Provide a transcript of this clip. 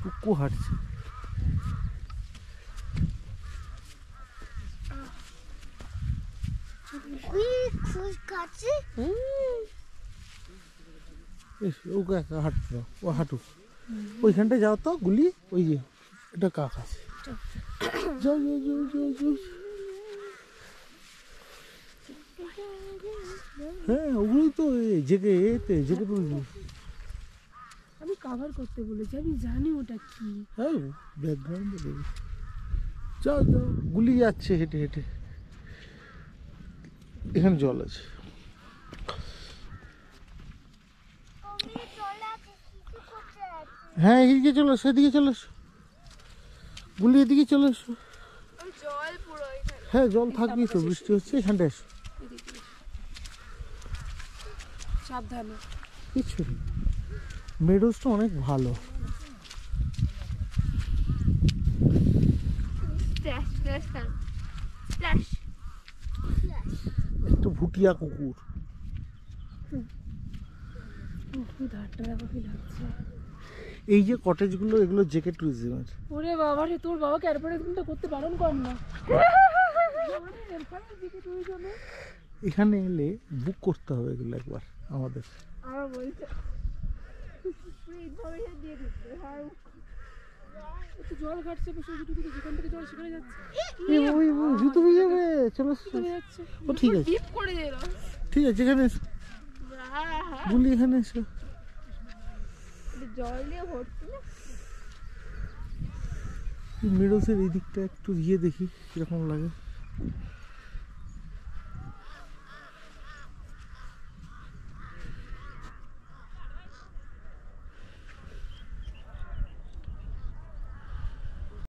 কুকু হাঁটছে। ওকে একা হাঁটতে দাও, ও হাঁটুক। ওইখানটায় যাও তো গুলি, ওই যে এটা কাক আছে। যাও যাও যাও যাও যাও। হ্যাঁ ওগুলোই তো জেগে এতে জেগে তুলবি। আমি কভার করতে বলেছি, আমি জানি ওটা কি। হ্যাঁ ব্যাকগ্রাউন্ডে দেবে। যাও যাও, গুলি যাচ্ছে হেঁটে হেঁটে। এখানে জল আছে। হ্যাঁ এদিকে চলে এসো, এদিকে চলে এসো গুলি, এদিকে চলে এসো। জল পুরো হ্যাঁ জল থাকবেই তো, বৃষ্টি হচ্ছে। এখানটা এসো। সাবধানে। কিছু নেই, মেডোজটা অনেক ভালো। একটা ভুটিয়া কুকুর। এই যে কটেজগুলো, এগুলো জেকে ট্যুরিজমের। ওরে বাবা রে, তোর বাবাকে অ্যাডভার্টাইজমেন্টটা করতে বারণ কর না। এখানে এলে বুক করতে হবে এগুলো একবার আমাদের। আমার বলছে ইনফরমেশন দিয়ে দিতে। একটু জল ঘাটছে, বসে জুতো থেকে যেখান থেকে জল সেখানে যাচ্ছে। ওই জুতো ভিজে যাবে, চলে যাচ্ছে। ও ঠিক আছে, টিপ করে দিল। ঠিক আছে এখানে এসো গুলি, এখানে এসো। জল দিয়ে ভর্তি না। মেডোসের এই দিকটা একটু গিয়ে দেখি কিরকম লাগে।